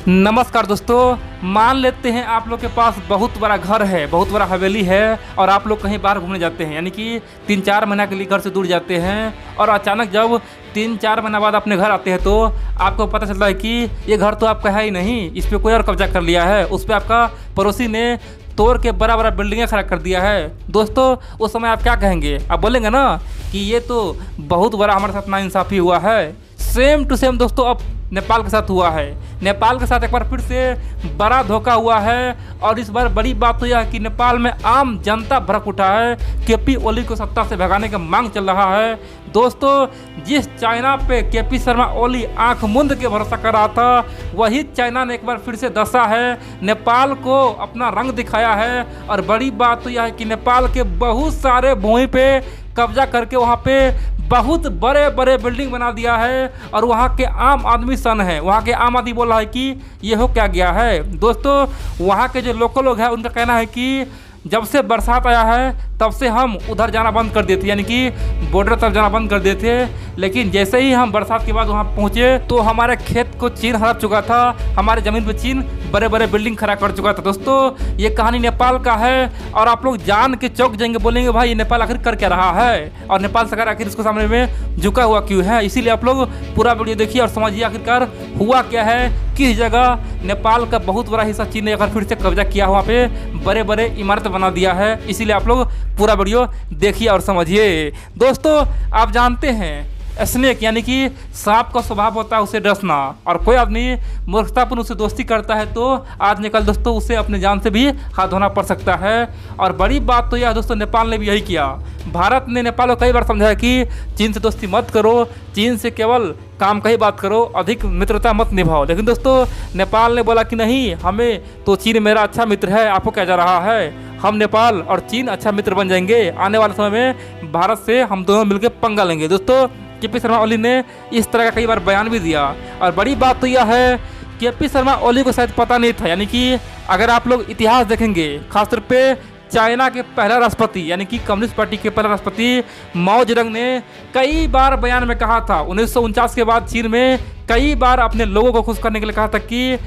नमस्कार दोस्तों, मान लेते हैं आप लोग के पास बहुत बड़ा घर है, बहुत बड़ा हवेली है और आप लोग कहीं बाहर घूमने जाते हैं, यानी कि 3-4 महीना के लिए घर से दूर जाते हैं और अचानक जब 3-4 महीना बाद अपने घर आते हैं तो आपको पता चलता है कि ये घर तो आपका है ही नहीं, इस पर कोई और कब्जा कर लिया है, उस पर आपका पड़ोसी ने तोड़ के बड़ा बड़ा बिल्डिंगें खड़ा कर दिया है। दोस्तों उस समय आप क्या कहेंगे? आप बोलेंगे ना कि ये तो बहुत बड़ा हमारे साथ नाइंसाफ़ी हुआ है। सेम टू सेम दोस्तों अब नेपाल के साथ हुआ है। नेपाल के साथ एक बार फिर से बड़ा धोखा हुआ है और इस बार बड़ी बात तो यह है कि नेपाल में आम जनता भड़क उठा है। केपी ओली को सत्ता से भगाने का मांग चल रहा है। दोस्तों जिस चाइना पे केपी शर्मा ओली आंख मूंद के भरोसा कर रहा था, वही चाइना ने एक बार फिर से दसा है, नेपाल को अपना रंग दिखाया है। और बड़ी बात तो यह है कि नेपाल के बहुत सारे भूमि पे कब्जा करके वहाँ पे बहुत बड़े बड़े बिल्डिंग बना दिया है और वहाँ के आम आदमी सन है। वहाँ के आम आदमी बोल रहा है कि ये हो क्या गया है। दोस्तों वहाँ के जो लोकल लोग हैं उनका कहना है कि जब से बरसात आया है तब से हम उधर जाना बंद कर देते, यानी कि बॉर्डर तरफ जाना बंद कर देते। लेकिन जैसे ही हम बरसात के बाद वहाँ पहुँचे तो हमारे खेत को चीन हड़प चुका था, हमारे ज़मीन पर चीन बड़े बड़े बिल्डिंग खड़ा कर चुका था। दोस्तों ये कहानी नेपाल का है और आप लोग जान के चौंक जाएंगे, बोलेंगे भाई ये नेपाल आखिर कर क्या रहा है और नेपाल सरकार आखिर इसको सामने में झुका हुआ क्यों है। इसीलिए आप लोग पूरा वीडियो देखिए और समझिए आखिरकार हुआ क्या है, किस जगह नेपाल का बहुत बड़ा हिस्सा चीन ने अगर फिर से कब्जा किया, वहाँ पे बड़े बड़े इमारत बना दिया है। इसीलिए आप लोग पूरा वीडियो देखिए और समझिए। दोस्तों आप जानते हैं स्नेक यानी कि सांप का स्वभाव होता है उसे डसना, और कोई आदमी मूर्खतापूर्ण उससे दोस्ती करता है तो आज निकल दोस्तों उसे अपने जान से भी हाथ धोना पड़ सकता है। और बड़ी बात तो यह दोस्तों नेपाल ने भी यही किया। भारत ने नेपाल को कई बार समझाया कि चीन से दोस्ती मत करो, चीन से केवल काम का ही बात करो, अधिक मित्रता मत निभाओ। लेकिन दोस्तों नेपाल ने बोला कि नहीं, हमें तो चीन मेरा अच्छा मित्र है, आपको क्या जा रहा है, हम नेपाल और चीन अच्छा मित्र बन जाएंगे, आने वाले समय में भारत से हम दोनों मिलकर पंगा लेंगे। दोस्तों केपी शर्मा ओली ने इस तरह का कई बार बयान भी दिया। और बड़ी बात तो यह है केपी शर्मा ओली को शायद पता नहीं था, यानी कि अगर आप लोग इतिहास देखेंगे खासतौर पे चाइना के पहला राष्ट्रपति यानी कि कम्युनिस्ट पार्टी के पहला राष्ट्रपति माओ जेडंग ने कई बार बयान में कहा था, 1949 के बाद चीन में कई बार अपने लोगों को खुश करने के लिए कहा था कि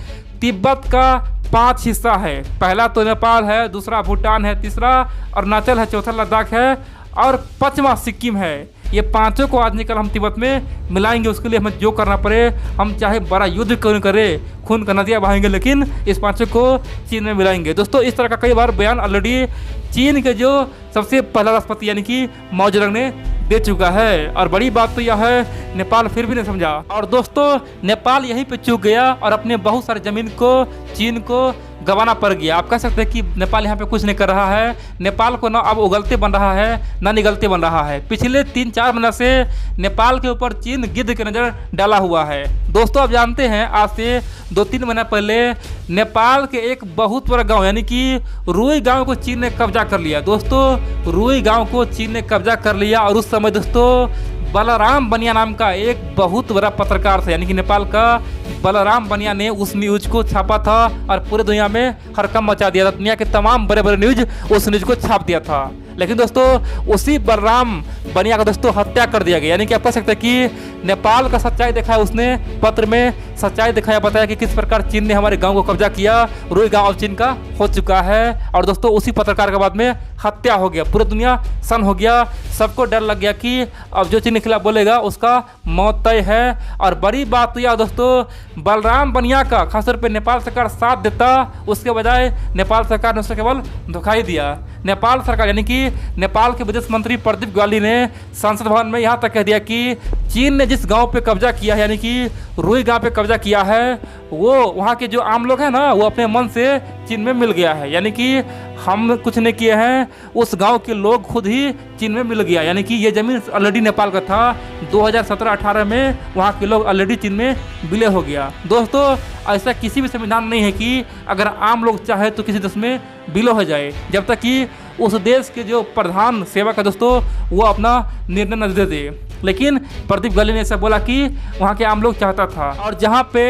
तिब्बत का 5 हिस्सा है, पहला तो नेपाल है, दूसरा भूटान है, तीसरा अरुणाचल है, चौथा लद्दाख है और 5वां सिक्किम है। ये पांचों को आज निकल हम तिब्बत में मिलाएंगे, उसके लिए हमें जो करना पड़े, हम चाहे बड़ा युद्ध क्यों करें, खून का नदियाँ बहाएंगे, लेकिन इस पांचों को चीन में मिलाएंगे। दोस्तों इस तरह का कई बार बयान ऑलरेडी चीन के जो सबसे पहला राष्ट्रपति यानी कि माओ जेडंग ने दे चुका है। और बड़ी बात तो यह है नेपाल फिर भी नहीं समझा और दोस्तों नेपाल यहीं पे चूक गया और अपने बहुत सारे ज़मीन को चीन को गंवाना पड़ गया। आप कह सकते हैं कि नेपाल यहाँ पे कुछ नहीं कर रहा है, नेपाल को ना अब उगलते बन रहा है ना निगलते बन रहा है। पिछले 3-4 महीने से नेपाल के ऊपर चीन गिद्ध की नज़र डाला हुआ है। दोस्तों आप जानते हैं आज से 2-3 महीना पहले नेपाल के एक बहुत बड़ा गाँव यानी कि रुई गाँव को चीन ने कब्जा कर लिया। दोस्तों रुई गाँव को चीन ने कब्जा कर लिया और उस समय दोस्तों बलराम बनिया नाम का एक बहुत बड़ा पत्रकार था, यानी कि नेपाल का बलराम बनिया ने उस न्यूज को छापा था और पूरे दुनिया में हड़कंप मचा दिया था। दुनिया के तमाम बड़े बड़े न्यूज उस न्यूज को छाप दिया था। लेकिन दोस्तों उसी बलराम बनिया का दोस्तों हत्या कर दिया गया, यानी कि आप कह सकते हैं कि नेपाल का सच्चाई दिखाया उसने, पत्र में सच्चाई दिखाया, बताया कि किस प्रकार चीन ने हमारे गांव को कब्जा किया, रुई गांव अब चीन का हो चुका है। और दोस्तों उसी पत्रकार के बाद में हत्या हो गया, पूरी दुनिया सन हो गया, सबको डर लग गया कि अब जो चीन के खिलाफ बोलेगा उसका मौत तय है। और बड़ी बात तो यह दोस्तों बलराम बनिया का खासतौर पर नेपाल सरकार साथ देता, उसके बजाय नेपाल सरकार ने उसे केवल धोखा ही दिया। नेपाल सरकार यानी कि नेपाल के विदेश मंत्री प्रदीप ग्यावाली ने संसद भवन में यहाँ तक कह दिया कि चीन ने जिस गांव पे कब्जा किया है यानी कि रुई गांव पे कब्जा किया है, वो वहाँ के जो आम लोग हैं ना वो अपने मन से चीन में मिल गया है, यानी कि हम कुछ नहीं किए हैं, उस गांव के लोग खुद ही चीन में मिल गया। यानी कि ये ज़मीन ऑलरेडी नेपाल का था, 2017-18 में वहाँ के लोग ऑलरेडी चीन में विलय हो गया। दोस्तों ऐसा किसी भी संविधान नहीं है कि अगर आम लोग चाहे तो किसी देश में विलय हो जाए, जब तक कि उस देश के जो प्रधान सेवक है दोस्तों वो अपना निर्णय न दे दे। लेकिन प्रदीप गली ने ऐसा बोला कि वहाँ के आम लोग चाहता था, और जहाँ पे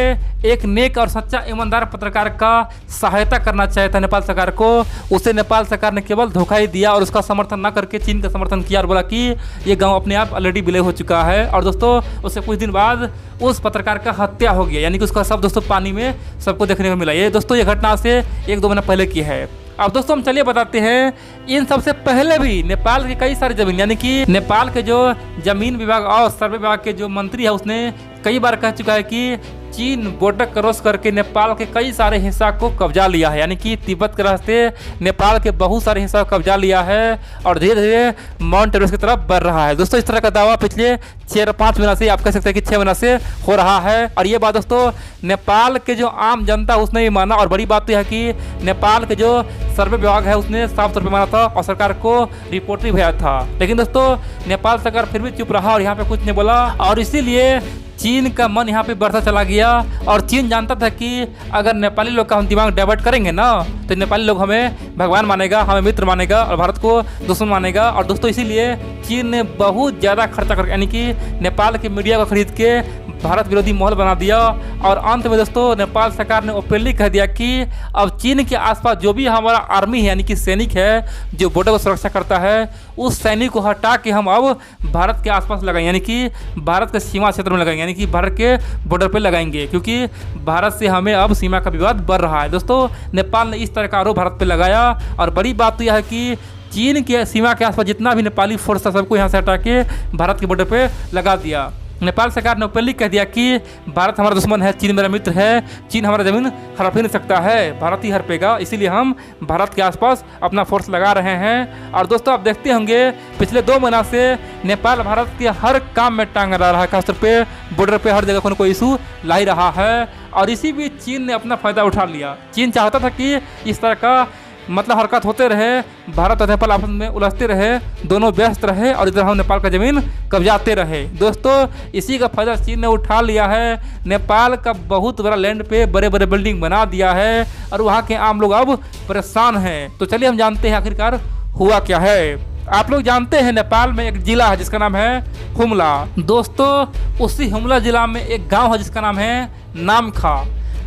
एक नेक और सच्चा ईमानदार पत्रकार का सहायता करना चाहिए था नेपाल सरकार को, उसे नेपाल सरकार ने केवल धोखा ही दिया और उसका समर्थन न करके चीन का समर्थन किया और बोला कि ये गांव अपने आप ऑलरेडी विलय हो चुका है। और दोस्तों उससे कुछ दिन बाद उस पत्रकार का हत्या हो गया, यानी कि उसका सब दोस्तों पानी में सबको देखने को मिला। ये दोस्तों ये घटना से 1-2 महीना पहले की है। अब दोस्तों हम चलिए बताते हैं इन सबसे पहले भी नेपाल की कई सारी जमीन, यानी कि नेपाल के जो जमीन विभाग और सर्वे विभाग के जो मंत्री है उसने कई बार कह चुका है कि चीन बॉर्डर क्रॉस करके नेपाल के कई सारे हिस्सा को कब्जा लिया है, यानी कि तिब्बत के रास्ते नेपाल के बहुत सारे हिस्सा को कब्जा लिया है और धीरे धीरे माउंट एवरेस्ट की तरफ बढ़ रहा है। दोस्तों इस तरह का दावा पिछले 4-5 महीना से, आप कह सकते हैं कि 6 महीना से हो रहा है। और ये बात दोस्तों नेपाल के जो आम जनता उसने भी माना, और बड़ी बात तो यह है कि नेपाल के जो सर्वे विभाग है उसने साफ तौर पर माना था और सरकार को रिपोर्ट भी भेजा था। लेकिन दोस्तों नेपाल सरकार फिर भी चुप रहा और यहाँ पे कुछ नहीं बोला, और इसीलिए चीन का मन यहाँ पे बढ़ता चला गया। और चीन जानता था कि अगर नेपाली लोग का हम दिमाग डाइवर्ट करेंगे ना तो नेपाली लोग हमें भगवान मानेगा, हमें मित्र मानेगा और भारत को दुश्मन मानेगा। और दोस्तों इसीलिए चीन ने बहुत ज़्यादा खर्चा कर, यानी कि नेपाल के मीडिया को खरीद के भारत विरोधी माहौल बना दिया। और अंत में दोस्तों नेपाल सरकार ने ओपनली कह दिया कि अब चीन के आसपास जो भी हमारा आर्मी है, यानी कि सैनिक है जो बॉर्डर को सुरक्षा करता है, उस सैनिक को हटा के हम अब भारत के आसपास लगाएंगे, यानी कि भारत के सीमा क्षेत्र में लगाएंगे, यानी कि भारत के बॉर्डर पे लगाएंगे, क्योंकि भारत से हमें अब सीमा का विवाद बढ़ रहा है। दोस्तों नेपाल ने इस तरह का आरोप भारत पे लगाया। और बड़ी बात तो यह है कि चीन के सीमा के आसपास जितना भी नेपाली फोर्स था सबको यहाँ से हटा के भारत के बॉर्डर पे लगा दिया। नेपाल सरकार ने ओपनली कह दिया कि भारत हमारा दुश्मन है, चीन मेरा मित्र है, चीन हमारा ज़मीन हड़प ही नहीं सकता है, भारत ही हड़पेगा, इसीलिए हम भारत के आसपास अपना फोर्स लगा रहे हैं। और दोस्तों आप देखते होंगे पिछले 2 महीना से नेपाल भारत के हर काम में टांग अड़ा रहा है, खासतौर पे बॉर्डर पे हर जगह कोई ना कोई इशू ला ही रहा है। और इसी बीच चीन ने अपना फ़ायदा उठा लिया। चीन चाहता था कि इस तरह का मतलब हरकत होते रहे, भारत और नेपाल आपस में उलझते रहे, दोनों व्यस्त रहे और इधर हम नेपाल का ज़मीन कब्जाते रहे। दोस्तों इसी का फायदा चीन ने उठा लिया है। नेपाल का बहुत बड़ा लैंड पे बड़े बड़े बिल्डिंग बना दिया है और वहाँ के आम लोग अब परेशान हैं। तो चलिए हम जानते हैं आखिरकार हुआ क्या है। आप लोग जानते हैं नेपाल में एक जिला है जिसका नाम है हुम्ला। दोस्तों उसी हुम्ला जिला में एक गाँव है जिसका नाम है नामखा।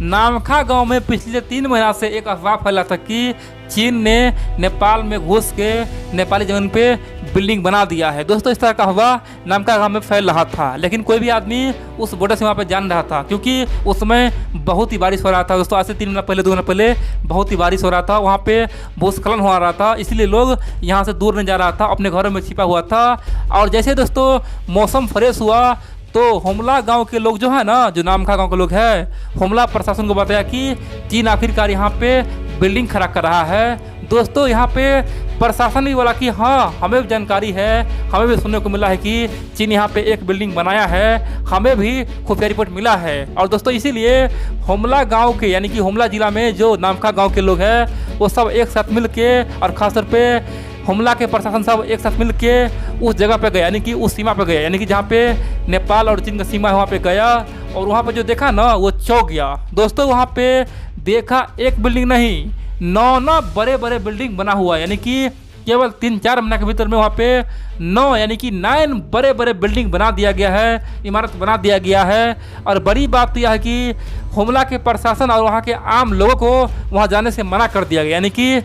नामखा गांव में पिछले 3 महीना से एक अफवाह फैला था कि चीन ने नेपाल में घुस के नेपाली ज़मीन पे बिल्डिंग बना दिया है। दोस्तों इस तरह का अफवाह नामखा गांव में फैल रहा था, लेकिन कोई भी आदमी उस बॉर्डर सीमा पे जान रहा था, क्योंकि उस समय बहुत ही बारिश हो रहा था। दोस्तों आज से 3 महीना पहले 2 महीना पहले बहुत ही बारिश हो रहा था, वहाँ पे भूस्खलन हो रहा था, इसलिए लोग यहाँ से दूर नहीं जा रहा था, अपने घरों में छिपा हुआ था। और जैसे दोस्तों मौसम फ्रेश हुआ तो हुम्ला गांव के लोग जो है ना, जो नामखा गांव के लोग हैं, हुम्ला प्रशासन को बताया कि चीन आखिरकार यहाँ पे बिल्डिंग खड़ा कर रहा है। दोस्तों यहाँ पे प्रशासन भी बोला कि हाँ हमें भी जानकारी है, हमें भी सुनने को मिला है कि चीन यहाँ पे एक बिल्डिंग बनाया है, हमें भी खुफिया रिपोर्ट मिला है। और दोस्तों इसीलिए हुम्ला गांव के, यानी कि हुम्ला जिला में जो नामखा गांव के लोग हैं वो सब एक साथ मिल के और ख़ासतौर पे हुम्ला के प्रशासन सब एक साथ मिल के उस जगह पे गया, यानी कि उस सीमा पे गया, यानी कि जहाँ पे नेपाल और चीन का सीमा है वहाँ पे गया। और वहाँ पे जो देखा ना वो चौंक गया। दोस्तों वहाँ पे देखा एक बिल्डिंग नहीं, 9 बड़े बड़े बिल्डिंग बना हुआ है, यानी कि केवल 3-4 महीने के भीतर में वहाँ पे 9 यानी कि 9 बड़े बड़े बिल्डिंग बना दिया गया है, इमारत बना दिया गया है। और बड़ी बात तो यह है कि हुम्ला के प्रशासन और वहाँ के आम लोगों को वहाँ जाने से मना कर दिया गया, यानी कि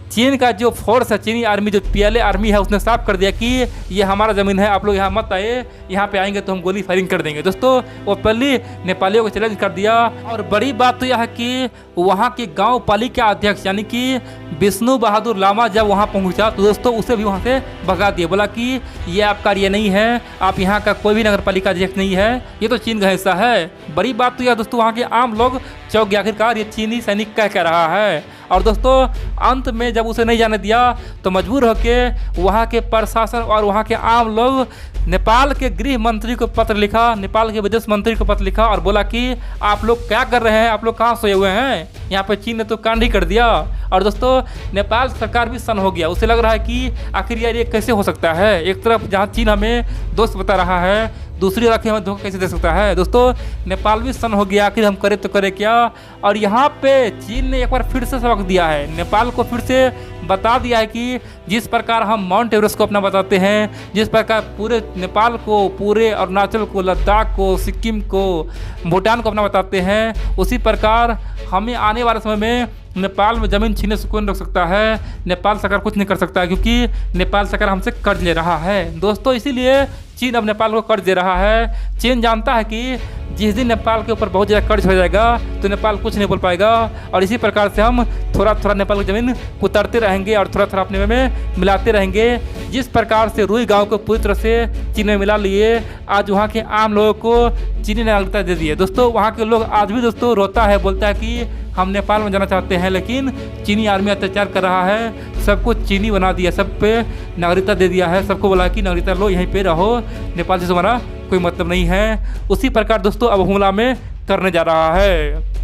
चीन का जो फोर्स है, चीनी आर्मी जो PLA आर्मी है, उसने साफ कर दिया कि ये हमारा ज़मीन है, आप लोग यहाँ मत आए, यहाँ पे आएंगे तो हम गोली फायरिंग कर देंगे। दोस्तों वो पहले नेपालियों को चैलेंज कर दिया। और बड़ी बात तो यह है कि वहाँ के गांव पालिका अध्यक्ष यानी कि विष्णु बहादुर लामा जब वहाँ पहुँचा तो दोस्तों उसे भी वहाँ से भगा दिया, बोला कि ये आपका ये नहीं है, आप यहाँ का कोई भी नगर पालिका अध्यक्ष नहीं है, ये तो चीन का हिस्सा है। बड़ी बात तो यह दोस्तों वहाँ के आम लोग चौंक गए, आखिरकार ये चीनी सैनिक कह रहा है। और दोस्तों अंत में जब उसे नहीं जाने दिया तो मजबूर होकर वहाँ के प्रशासन और वहाँ के आम लोग नेपाल के गृह मंत्री को पत्र लिखा, नेपाल के विदेश मंत्री को पत्र लिखा और बोला कि आप लोग क्या कर रहे हैं, आप लोग कहाँ सोए हुए हैं, यहाँ पे चीन ने तो कांड ही कर दिया। और दोस्तों नेपाल सरकार भी सन हो गया, उसे लग रहा है कि आखिर यार ये कैसे हो सकता है। एक तरफ जहाँ चीन हमें दोस्त बता रहा है, दूसरी तरफ हमें धोखा कैसे दे सकता है। दोस्तों नेपाल भी सन हो गया, आखिर हम करें तो करें क्या। और यहाँ पे चीन ने एक बार फिर से सबक दिया है, नेपाल को फिर से बता दिया है कि जिस प्रकार हम माउंट एवरेस्ट को अपना बताते हैं, जिस प्रकार पूरे नेपाल को, पूरे अरुणाचल को, लद्दाख को, सिक्किम को, भूटान को अपना बताते हैं, उसी प्रकार हमें आने वाले समय में नेपाल में ज़मीन छीनने से कौन रोक सकता है। नेपाल सरकार कुछ नहीं कर सकता क्योंकि नेपाल सरकार हमसे कर्ज ले रहा है। दोस्तों इसीलिए चीन अब नेपाल को कर्ज दे रहा है। चीन जानता है कि जिस दिन नेपाल के ऊपर बहुत ज़्यादा कर्ज हो जाएगा तो नेपाल कुछ नहीं बोल पाएगा, और इसी प्रकार से हम थोड़ा थोड़ा नेपाल की ज़मीन उतरते रहेंगे और थोड़ा थोड़ा अपने में मिलाते रहेंगे। जिस प्रकार से रुई गांव को पूरी तरह से चीन में मिला लिए, आज वहाँ के आम लोगों को चीनी नागरिकता दे दी है। दोस्तों वहाँ के लोग आज भी दोस्तों रोता है, बोलता है कि हम नेपाल में जाना चाहते हैं लेकिन चीनी आर्मी अत्याचार कर रहा है, सबको चीनी बना दिया, सब पे नागरिकता दे दिया है, सबको बोला कि नागरिकता लो, यहीं पे रहो, नेपाल से हमारा कोई मतलब नहीं है। उसी प्रकार दोस्तों अब हमला में करने जा रहा है।